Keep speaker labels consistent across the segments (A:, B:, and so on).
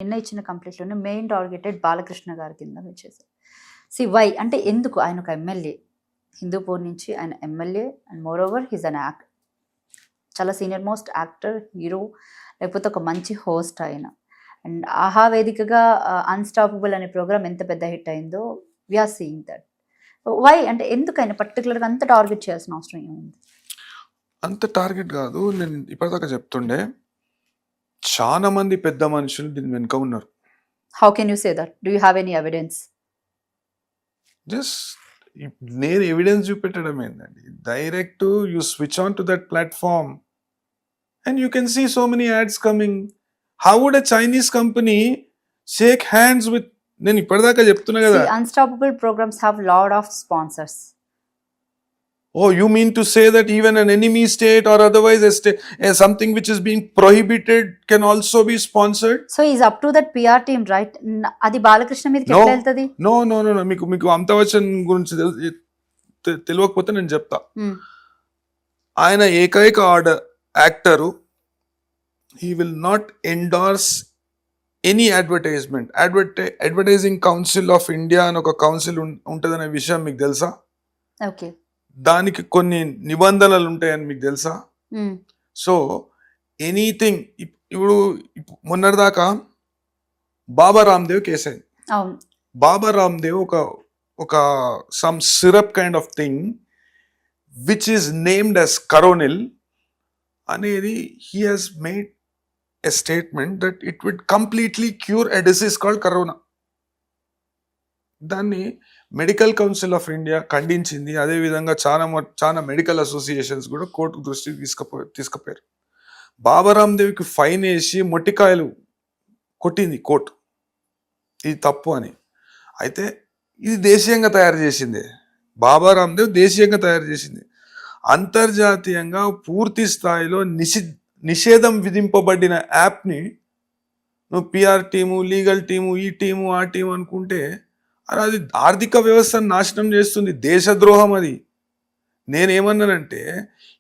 A: నిన్న ఇచ్చిన కంప్లీట్‌లోనే main targeted Balakrishna గారి కింద వచ్చేసి. వై అంటే ఎందుకు ఆయన ఒక ఎమ్మెల్యే. హిందూపూర్ నుంచి ఆయన MLA and moreover his అన్ చాలా సీనియర్ మోస్ట్ యాక్టర్, హీరో, లేకపోతే ఒక మంచి హోస్ట్ ఆయన. అండ్ ఆహా వేదికగా అన్‌స్టాపబుల్ అనే ప్రోగ్రామ్ ఎంత పెద్ద హిట్ అయిందో we are seeing that. Why అంటే ఎందుకు ఆయన పర్టిక్యులర్‌గా అంత టార్గెట్ చేయాల్సిన అవసరం ఏముంది?
B: అంత టార్గెట్ కాదు. నేను ఇప్పటిదాకా చెప్తుండే చాలా మంది పెద్ద మనుషులు దీని వెనుక ఉన్నారు.
A: How can you say that? Do you have any evidence?
B: Just నేను ఎవిడెన్స్ చూపెట్టడం ఏంటండి, direct you switch on to that platform and you can see so many ads coming. How would a Chinese company shake hands with, నేను ఇప్పటిదాకా చెప్తున్నా కదా.
A: Unstoppable programmes have lot of sponsors.
B: Oh, you mean to say that even an enemy state or otherwise something which is being prohibited can also be sponsored?
A: So is up to that PR team, right? అది బాలకృష్ణ మీదకి ఎట్లా వెళ్తది?
B: No. మీకు అమితాబచ్చన్ గురించి తెలియకపోతే నేను చెప్తా. ఆయన ఏకైక actor, he will not endorse any advertisement. Advertising council of India అని ఒక కౌన్సిల్ ఉంటుందనే విషయం మీకు తెలుసా?
A: ఓకే.
B: దానికి కొన్ని నిబంధనలు ఉంటాయని మీకు తెలుసా? సో ఎనీథింగ్, ఇప్పుడు మొన్నటిదాకా బాబా రామ్దేవ్ కేసు అయింది. బాబా రామ్దేవ్ ఒక some syrup kind of thing which is named as Coronil అనేది, he has made a statement that it would completely cure a disease called corona. దాన్ని మెడికల్ కౌన్సిల్ ఆఫ్ ఇండియా ఖండించింది. అదేవిధంగా చాలా మెడికల్ అసోసియేషన్స్ కూడా కోర్టు దృష్టికి తీసుకుపోయారు. బాబా రామ్దేవ్కి ఫైన్ వేసి మొట్టికాయలు కొట్టింది కోర్టు, ఇది తప్పు అని. అయితే ఇది దేశీయంగా తయారు చేసింది, బాబా రామ్దేవ్ దేశీయంగా తయారు చేసింది. అంతర్జాతీయంగా పూర్తి స్థాయిలో నిషేధం విధింపబడిన యాప్ని నువ్వు పిఆర్ టీము, లీగల్ టీము, ఈ టీము, ఆ టీము అనుకుంటే అది ఆర్థిక వ్యవస్థను నాశనం చేస్తుంది, దేశద్రోహం అది. నేనేమన్నానంటే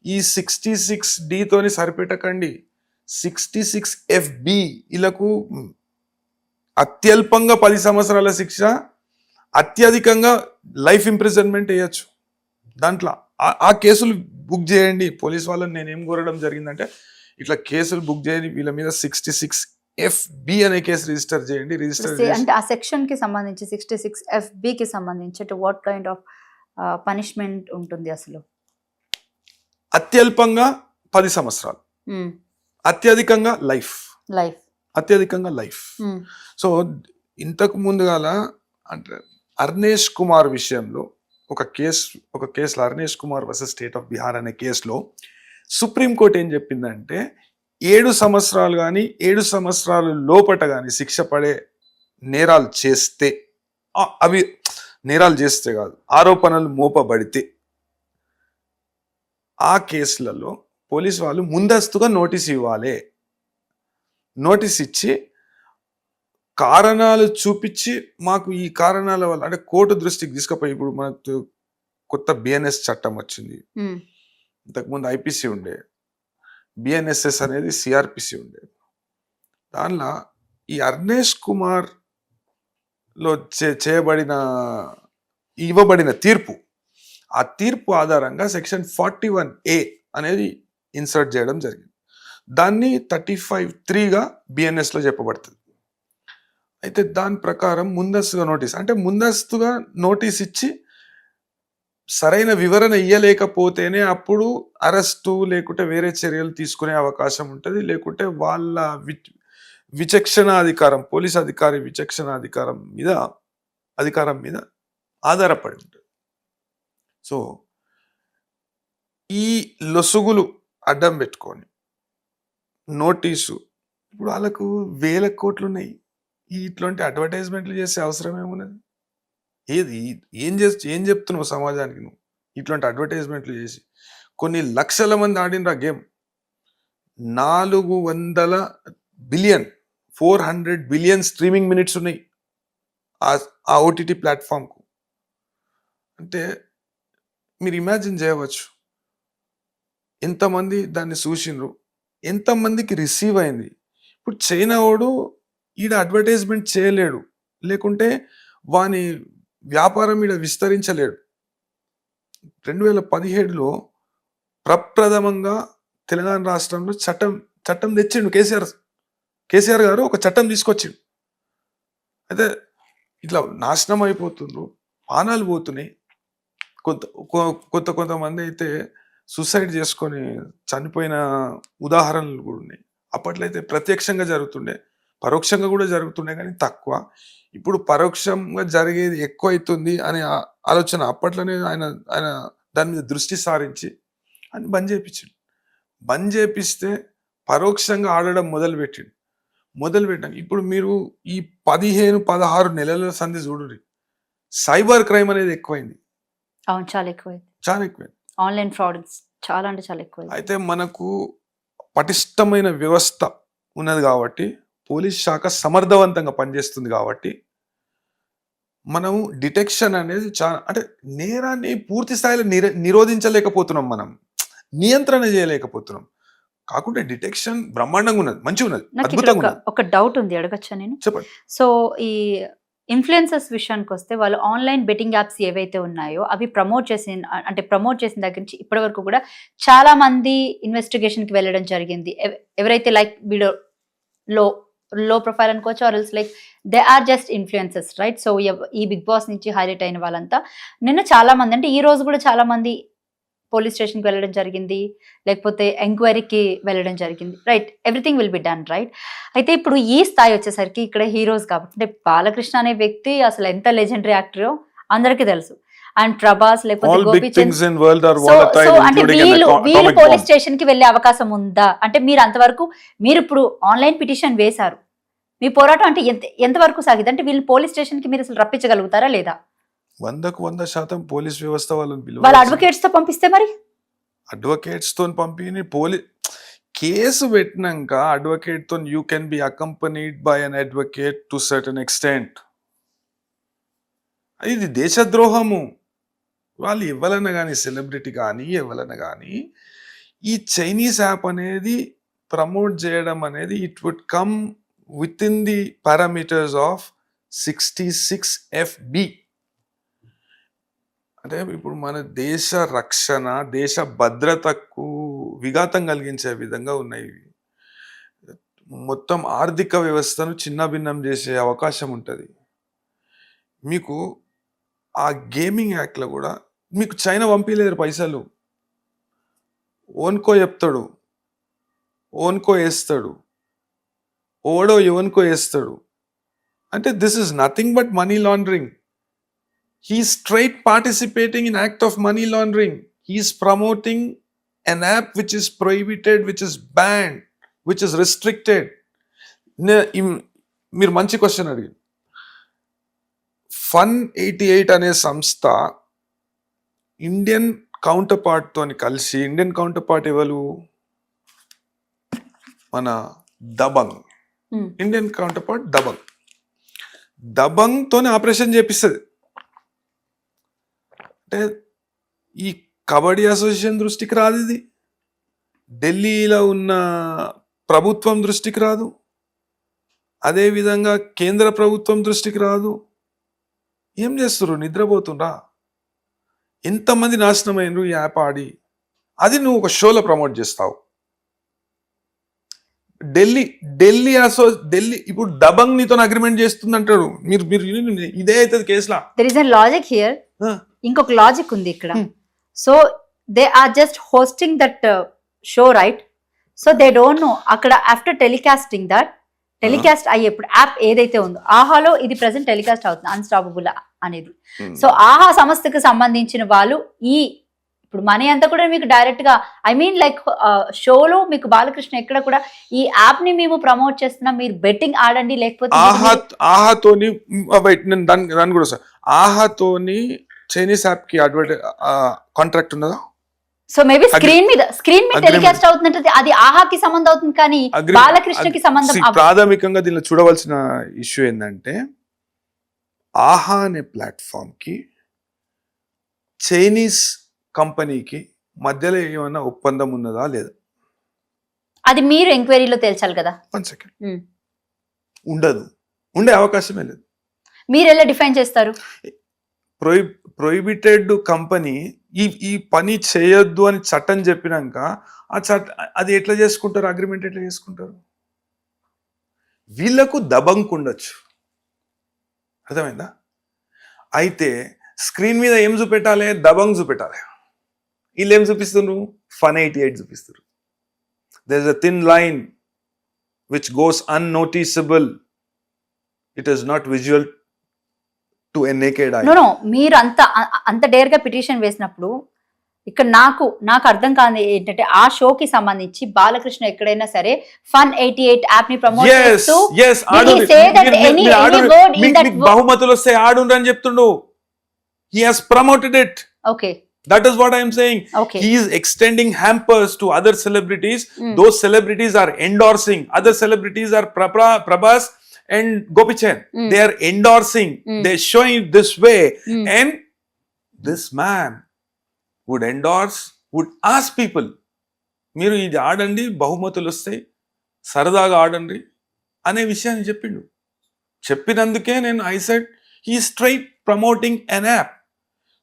B: ఈ 66D తోని సరిపెట్టకండి, 66FB ఇలకు అత్యల్పంగా 10 సంవత్సరాల శిక్ష, అత్యధికంగా లైఫ్ ఇంప్రిజన్మెంట్ వేయచ్చు. దాంట్లో ఆ కేసులు బుక్ చేయండి. పోలీస్ వాళ్ళని నేనేం కోరడం జరిగిందంటే, ఇట్లా కేసులు బుక్ చేయండి, వీళ్ళ మీద 66FB అనే కేసు రిజిస్టర్ చేయండి.
A: అంటే ఆ సెక్షన్ కి సంబంధించి 66FB కి సంబంధించి వాట్ కైండ్ ఆఫ్ పనిష్మెంట్ ఉంటుంది అసలు?
B: అత్యల్పంగా 10 సంవత్సరాలు, అత్యధికంగా లైఫ్. అత్యధికంగా లైఫ్. సో ఇంతకు ముందుగాల అంటే అర్నేష్ కుమార్ విషయంలో ఒక కేసులో Arnesh Kumar versus state of Bihar అనే కేసులో సుప్రీంకోర్టు ఏం చెప్పిందంటే, 7 సంవత్సరాలు కానీ 7 సంవత్సరాలు లోపట కానీ శిక్ష పడే నేరాలు చేస్తే, అవి నేరాలు చేస్తే కాదు, ఆరోపణలు మోపబడితే ఆ కేసులలో పోలీసు వాళ్ళు ముందస్తుగా నోటీస్ ఇవ్వాలి. నోటీస్ ఇచ్చి కారణాలు చూపించి, మాకు ఈ కారణాల వల్ల, అంటే కోర్టు దృష్టికి తీసుకుపోయి, ఇప్పుడు మనకు కొత్త బిఎన్ఎస్ చట్టం వచ్చింది, ఇంతకుముందు ఐపీసీ ఉండే, బిఎన్ఎస్ఎస్ అనేది సిఆర్పిసి ఉండేది. దానిలో ఈ అర్నేష్ కుమార్ లో ఇవ్వబడిన తీర్పు, ఆ తీర్పు ఆధారంగా సెక్షన్ 41A అనేది ఇన్సర్ట్ చేయడం జరిగింది. దాన్ని 35(3)గా బిఎన్ఎస్లో చెప్పబడుతుంది. అయితే దాని ప్రకారం ముందస్తుగా నోటీస్ ఇచ్చి సరైన వివరణ ఇయ్యలేకపోతేనే అప్పుడు అరెస్టు లేకుంటే వేరే చర్యలు తీసుకునే అవకాశం ఉంటుంది. లేకుంటే వాళ్ళ విచక్షణాధికారం, పోలీస్ అధికారి విచక్షణాధికారం మీద ఆధారపడి ఉంటుంది. సో ఈ లొసుగులు అడ్డం పెట్టుకొని నోటీసు, ఇప్పుడు వాళ్ళకు 1000 కోట్లు ఉన్నాయి, ఇట్లాంటి అడ్వర్టైజ్మెంట్లు చేసే అవసరం ఏమున్నది? ఏం చెప్తున్నావు సమాజానికి నువ్వు? ఇట్లాంటి అడ్వర్టైజ్మెంట్లు చేసి కొన్ని లక్షల మంది ఆడినరా game. 400 billion 400 billion streaming minutes ఉన్నాయి ఆ ఓటీటీ ప్లాట్ఫామ్కు. అంటే మీరు ఇమాజిన్ చేయవచ్చు ఎంతమంది దాన్ని చూసిండ్రు, ఎంతమందికి రిసీవ్ అయింది. ఇప్పుడు చైనా వాడు ఈడ అడ్వర్టైజ్మెంట్ చేయలేడు, లేకుంటే వాని వ్యాపారం ఈడ విస్తరించలేడు. 2017లో ప్రప్రథమంగా తెలంగాణ రాష్ట్రంలో చట్టం తెచ్చిండు కేసీఆర్ గారు ఒక చట్టం తీసుకొచ్చిండు. అయితే ఇట్లా నాశనం అయిపోతుండ్రు, పానాలు పోతున్నాయి. కొంతమంది అయితే సూసైడ్ చేసుకొని చనిపోయిన ఉదాహరణలు కూడా ఉన్నాయి. అప్పట్లో అయితే ప్రత్యక్షంగా జరుగుతుండే, పరోక్షంగా కూడా జరుగుతుండే, కానీ తక్కువ. ఇప్పుడు పరోక్షంగా జరిగేది ఎక్కువ అవుతుంది అనే ఆలోచన అప్పట్లోనే ఆయన దాని మీద దృష్టి సారించి అని బంద్ చేపిస్తే పరోక్షంగా ఆడడం మొదలుపెట్టాం. ఇప్పుడు మీరు ఈ 15-16 నెలల సంధి చూడండి, సైబర్ క్రైమ్ అనేది ఎక్కువైంది.
A: అవును, చాలా ఎక్కువైంది. ఆన్లైన్ ఫ్రాడ్ చాలా అంటే చాలా ఎక్కువైంది.
B: అయితే మనకు పటిష్టమైన వ్యవస్థ ఉన్నది కాబట్టి, పోలీస్ శాఖ సమర్థవంతంగా పనిచేస్తుంది కాబట్టి, మనము డిటెక్షన్ అనేది చాలా, అంటే నేరాన్ని పూర్తి స్థాయిలో నిరోధించలేకపోతున్నాం, మనం నియంత్రణ చేయలేకపోతున్నాం. కాకుండా డిటెక్షన్ బ్రహ్మాండంగా ఉన్నది, మంచిగా ఉన్నది, అద్భుతంగా ఉన్నది.
A: ఒక డౌట్ ఉంది, అడగచ్చా నేను?
B: చెప్పండి.
A: సో ఈ ఇన్ఫ్లుయెన్సర్స్ విషయానికి వస్తే, వాళ్ళు ఆన్లైన్ బెట్టింగ్ యాప్స్ ఏవైతే ఉన్నాయో అవి ప్రమోట్ చేసిన దగ్గర నుంచి ఇప్పటి వరకు కూడా చాలా మంది ఇన్వెస్టిగేషన్కి వెళ్ళడం జరిగింది. ఎవరైతే లైక్ వీడియో లో ప్రొఫైల్ అనుకోవచ్చు, or else like they are just influencers, right? So ఈ బిగ్ బాస్ నుంచి హైలైట్ అయిన వాళ్ళంతా నిన్న చాలా మంది, అంటే ఈ రోజు కూడా చాలా మంది పోలీస్ స్టేషన్కి వెళ్ళడం జరిగింది, లేకపోతే ఎంక్వైరీకి వెళ్ళడం జరిగింది, right? Everything will be done, right? అయితే ఇప్పుడు ఈ స్థాయి వచ్చేసరికి ఇక్కడ హీరోస్ కాబట్టి, అంటే బాలకృష్ణ అనే వ్యక్తి అసలు ఎంత లెజెండరీ యాక్టరో అందరికీ తెలుసు, అండ్ ప్రభాస్ లేకపోతే గోపీచంద్. సో అంటే వీళ్ళు పోలీస్ స్టేషన్ కి వెళ్ళే అవకాశం ఉందా? అంటే మీరు అంతవరకు, మీరు ఇప్పుడు ఆన్లైన్ పిటిషన్ వేశారు, మీ పోరాటం అంటే ఎంతవరకు సాగింది? అంటే వీళ్ళు పోలీస్ స్టేషన్ కి మీరు అసలు రప్పించగలుగుతారా లేదా?
B: 100% పోలీస్ వ్యవస్థ వాళ్ళని
A: వాళ్ళ అడ్వకేట్స్ తో పంపిస్తే, మరి
B: అడ్వకేట్స్ తో పంపి కేసు పెట్టినాక అడ్వకేట్ తో you can be accompanied by an advocate to certain extent. ఇది దేశద్రోహము. వాళ్ళు ఎవరైనా కానీ, సెలబ్రిటీ కానీ ఎవరైనా కానీ, ఈ చైనీస్ యాప్ అనేది ప్రమోట్ చేయడం అనేది it would come with in the parameters of 66 FB. అంటే ఇప్పుడు మన దేశ రక్షణ, దేశ భద్రతకు విఘాతం కలిగించే విధంగా ఉన్నాయి. మొత్తం ఆర్థిక వ్యవస్థను చిన్నభిన్నం చేసే అవకాశం ఉంటుంది. మీకు ఆ గేమింగ్ యాక్ట్లో కూడా మీకు చైనా పంపించలేరు పైసలు. ఓన్కో చెప్తాడు, ఓన్కో వేస్తాడు, ఓడో ఎవన్కో వేస్తాడు. అంటే this is nothing but money laundering. He's straight participating in act of money laundering. He's promoting an app which is prohibited, which is banned, which is restricted. మీరు మంచి క్వశ్చన్ అడిగి, Fun88 అనే సంస్థ ఇండియన్ కౌంటర్ పార్ట్ తోని కలిసి, Indian counter part ఎవరు? మన Dabangg. Indian counter part Dabangg తోని ఆపరేషన్ చేపిస్తుంది. అంటే ఈ కబడ్డీ అసోసియేషన్ దృష్టికి రాదు, ఇది ఢిల్లీలో ఉన్న ప్రభుత్వం దృష్టికి రాదు, అదేవిధంగా కేంద్ర ప్రభుత్వం దృష్టికి రాదు. ఏం చేస్తారు? నిద్రపోతుండ్రా? ఎంతమంది నాశనం అయినరు ఈ యాప్ ఆడి. అది నువ్వు ఒక షోలో ప్రమోట్ చేస్తావు. ఢిల్లీ ఇప్పుడు దబంగ్ నీతో అగ్రిమెంట్ చేస్తుంది అంటారు. మీరు ఇదే అవుతుంది కేసులా.
A: There is a logic here. ఇంకొక లాజిక్ ఉంది ఇక్కడ. So they are just hosting that show, right? So they don't know అక్కడ ఆఫ్టర్ టెలికాస్టింగ్ టెలికాస్ట్ అయ్యేప్పుడు యాప్ ఏదైతే ఉందో, ఆహాలో ఇది ప్రెసెంట్ టెలికాస్ట్ అవుతుంది, అన్స్టాపబుల్ అనేది. సో ఆహా సంస్థకు సంబంధించిన వాళ్ళు ఇప్పుడు మనీ అంతా కూడా మీకు డైరెక్ట్ గా, ఐ మీన్ లైక్ షోలో మీకు బాలకృష్ణ ఎక్కడ కూడా ఈ యాప్ ని మేము ప్రమోట్ చేస్తున్నాం, మీరు బెట్టింగ్ ఆడండి, లేకపోతే
B: ఆహాతోని దాని కూడా సార్, ఆహాతోని చైనీస్ యాప్ కి కాంట్రాక్ట్ ఉన్నదా?
A: సో మేబీ స్క్రీన్ మీద టెలికాస్ట్ అవుతుందంటే అది ఆహాకి సంబంధం అవుతుంది, కానీ బాలకృష్ణకి సంబంధం.
B: ప్రాథమికంగా దీనిలో చూడవలసిన ఇష్యూ ఏంటంటే, ఆహా అనే ప్లాట్ఫామ్ కి చైనీస్ కంపెనీకి మధ్యలో ఏమైనా ఒప్పందం ఉన్నదా లేదా?
A: అది మీరు ఎంక్వైరీలో తేల్చాలి కదా.
B: 1 సెకండ్. ఉండదు, ఉండే అవకాశమే లేదు.
A: మీరు ఎలా డిఫైన్ చేస్తారు?
B: ప్రొహిబిటెడ్ కంపెనీ ఈ పని చేయొద్దు అని చట్టం చెప్పినాక అది ఎట్లా చేసుకుంటారు? అగ్రిమెంట్ ఎట్లా చేసుకుంటారు? వీళ్ళకు దబంక్ ఉండొచ్చు, అర్థమైందా? అయితే స్క్రీన్ మీద ఏం చూపెట్టాలి? దబంగ్ చూపెట్టాలి. వీళ్ళు ఏం చూపిస్తున్నారు? ఫన్ 88 చూపిస్తారు. There is a thin line which goes unnoticeable. It is not visual to a naked eye.
A: No మీరు అంత డేర్ గా పిటిషన్ వేసినప్పుడు ఇక్కడ నాకు అర్థం కాదు ఏంటంటే ఆ షోకి సంబంధించి బాలకృష్ణ ఎక్కడైనా సరే ఫన్ 88 యాప్ ని ప్రమోట్ చేస్తూ
B: బహుమతులు వస్తే ఆడుండ్రు అని చెప్తుండు. He has promoted it.
A: Okay.
B: That is what I am saying.
A: Okay.
B: He is extending hampers to other celebrities. Those celebrities are endorsing. Other celebrities are Prabhas and Gopichand. They are endorsing. They are showing it this way. And this man would endorse, would ask people, మీరు ఇది ఆడండి, బహుమతులు వస్తాయి, సరదాగా ఆడండి అనే విషయాన్ని చెప్పిండు. చెప్పినందుకే నేను I said he is straight promoting an app.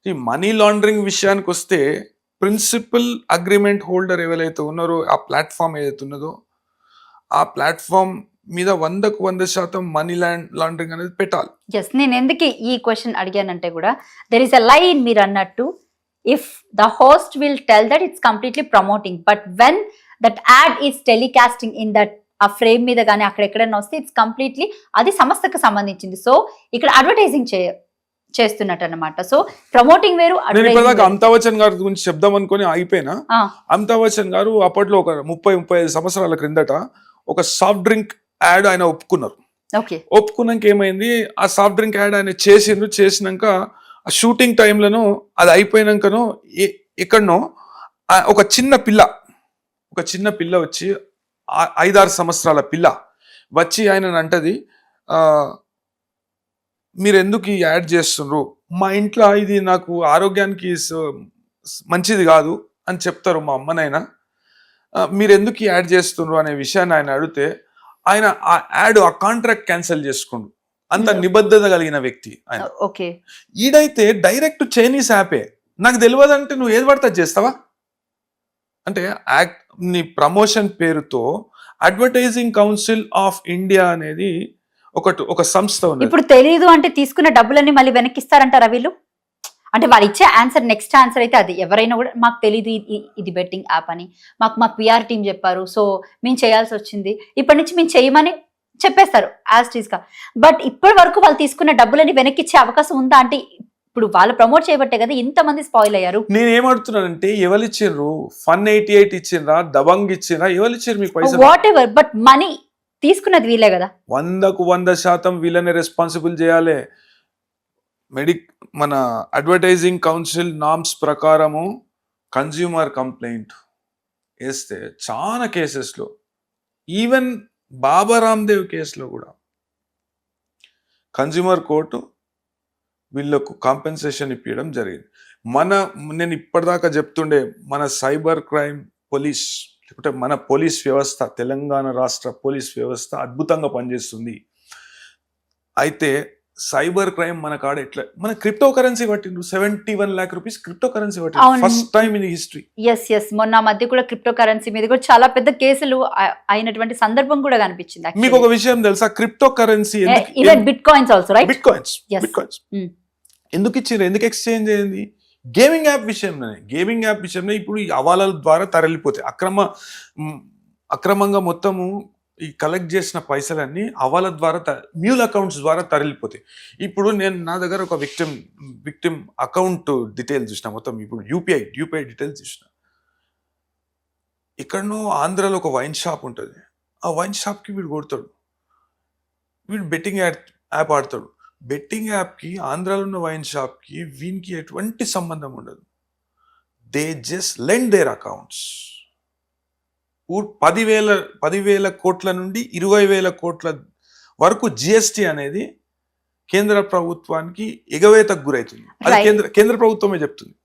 B: ఈ మనీ లాండరింగ్ విషయానికి వస్తే ప్రిన్సిపల్ అగ్రిమెంట్ హోల్డర్ ఎవరైతే ఉన్నారో, ఆ ప్లాట్ఫామ్ ఏదైతే ఉన్నదో ఆ ప్లాట్ఫామ్ మీద 100% మనీ లాండరింగ్ అనేది పెట్టాలి.
A: ఎస్, నేను ఎందుకు ఈ క్వశ్చన్ అడిగానంటే కూడా దెర్ ఇస్ అ లైన్ మీరు అన్నట్టు, if the host will tell that it's completely promoting, but when that add is telecasting in that ఆ ఫ్రేమ్ మీద కానీ అక్కడ ఎక్కడైనా వస్తే ఇట్స్ కంప్లీట్లీ అది సంస్థకు సంబంధించింది. సో ఇక్కడ అడ్వర్టైజింగ్ చేస్తున్నట్టు అనమాట. సో ప్రమోటింగ్ వేరు.
B: అమితాబ్ బచ్చన్ గారి గురించి చెప్దాం అనుకుని అయిపోయినా, అమితాబ్ బచ్చన్ గారు అప్పట్లో ఒక 30-35 సంవత్సరాల క్రిందట ఒక సాఫ్ట్ డ్రింక్ యాడ్ ఆయన ఒప్పుకున్నారు. ఒప్పుకున్నాక ఏమైంది, ఆ సాఫ్ట్ డ్రింక్ యాడ్ ఆయన చేసినాక ఆ షూటింగ్ టైంలోనూ అది అయిపోయినాకనో ఎక్కడనో ఒక చిన్న పిల్ల వచ్చి 5-6 సంవత్సరాల పిల్ల వచ్చి ఆయన అంటది, మీరు ఎందుకు ఈ యాడ్ చేస్తున్నారు, మా ఇంట్లో ఇది నాకు ఆరోగ్యానికి మంచిది కాదు అని చెప్తారు మా అమ్మనైనా, మీరు ఎందుకు ఈ యాడ్ చేస్తున్నారు అనే విషయాన్ని ఆయన అడిగితే ఆయన ఆ యాడ్ ఆ కాంట్రాక్ట్ క్యాన్సిల్ చేసుకుండు. అంత నిబద్ధత కలిగిన వ్యక్తి ఆయన. ఈడైతే డైరెక్ట్ చైనీస్ యాపే, నాకు తెలియదంటే నువ్వు ఏది పడితే చేస్తావా అంటే, నీ ప్రమోషన్ పేరుతో అడ్వర్టైజింగ్ కౌన్సిల్ ఆఫ్ ఇండియా అనేది ఒక సంస్థ ఉంది.
A: ఇప్పుడు తెలియదు అంటే తీసుకున్న డబ్బులన్నీ మళ్ళీ వెనక్కిస్తారంటారా వీళ్ళు? అంటే వాళ్ళు ఇచ్చే ఆన్సర్, నెక్స్ట్ ఆన్సర్ అయితే అది ఎవరైనా కూడా మాకు తెలీదు ఇది బెట్టింగ్ యాప్ అని, మా పిఆర్ టీం చెప్పారు, సో మేము చేయాల్సి వచ్చింది, ఇప్పటి నుంచి మేము చేయమని చెప్పేస్తారు యాజ్ టీజ్ గా. బట్ ఇప్పటి వరకు వాళ్ళు తీసుకున్న డబ్బులని వెనక్కి ఇచ్చే అవకాశం ఉందా అంటే, ఇప్పుడు వాళ్ళు ప్రమోట్ చేయబట్టే కదా ఇంతమంది స్పాయిల్ అయ్యారు.
B: నేను ఏమడుతున్నానంటే, ఎవరు ఇచ్చిండ్రు? ఫన్ 88 ఇచ్చిండ్రా, దబంగ్ ఇచ్చిండ్రా, ఎవరు ఇచ్చారు మీకు పైసలు?
A: వాట్ ఎవర్, బట్ మనీ తీసుకున్నది వీళ్ళే కదా.
B: 100% వీళ్ళనే రెస్పాన్సిబుల్ చేయాలి. మన అడ్వర్టైజింగ్ కౌన్సిల్ నామ్స్ ప్రకారము కన్జ్యూమర్ కంప్లైంట్ వేస్తే చాలా కేసెస్లో, ఈవెన్ బాబా రామ్దేవ్ కేసులో కూడా కన్జ్యూమర్ కోర్టు వీళ్ళకు కాంపెన్సేషన్ ఇప్పించడం జరిగింది. నేను ఇప్పటిదాకా చెప్తుండే మన సైబర్ క్రైమ్ పోలీస్, లేకపోతే మన పోలీస్ వ్యవస్థ, తెలంగాణ రాష్ట్ర పోలీస్ వ్యవస్థ అద్భుతంగా పనిచేస్తుంది. అయితే సైబర్ క్రైమ్ మన కాడ ఎట్లా, మన క్రిప్టో కరెన్సీ పట్టిండ్రు 71 lakh rupees క్రిప్టో కరెన్సీ పట్టిండ్రు, first time in history.
A: Yes మొన్న మధ్య కూడా క్రిప్టో కరెన్సీ మీద కూడా చాలా పెద్ద కేసులు అయినటువంటి సందర్భం కూడా కనిపించింది.
B: మీకు ఒక విషయం తెలుసా, crypto currency
A: bit coins also right,
B: bit coins ఎందుకు ఇచ్చారు, ఎందుకు ఎక్స్చేంజ్ అయింది? గేమింగ్ యాప్ విషయంలో ఇప్పుడు ఈ హవాలాల ద్వారా తరలిపోతాయి, అక్రమంగా మొత్తము ఈ కలెక్ట్ చేసిన పైసలన్నీ హవాలా ద్వారా మ్యూల్ అకౌంట్స్ ద్వారా తరలిపోతాయి. ఇప్పుడు నా దగ్గర ఒక విక్టిమ్ అకౌంట్ డీటెయిల్స్ చూసిన, మొత్తం ఇప్పుడు యూపీఐ డీటెయిల్స్ చూసిన. ఇక్కడనో ఆంధ్రాలో ఒక వైన్ షాప్ ఉంటుంది, ఆ వైన్ షాప్కి వీడు కొడతాడు, వీడు బెట్టింగ్ యాప్ ఆడతాడు. బెట్టింగ్ యాప్కి, ఆంధ్రాలో ఉన్న వైన్ షాప్కి వీనికి ఎటువంటి సంబంధం ఉండదు. They just lend their accounts. 10,000 కోట్ల నుండి 20,000 కోట్ల వరకు జిఎస్టి అనేది కేంద్ర ప్రభుత్వానికి ఎగవేతకు గురవుతుంది. అది కేంద్ర ప్రభుత్వమే చెప్తుంది.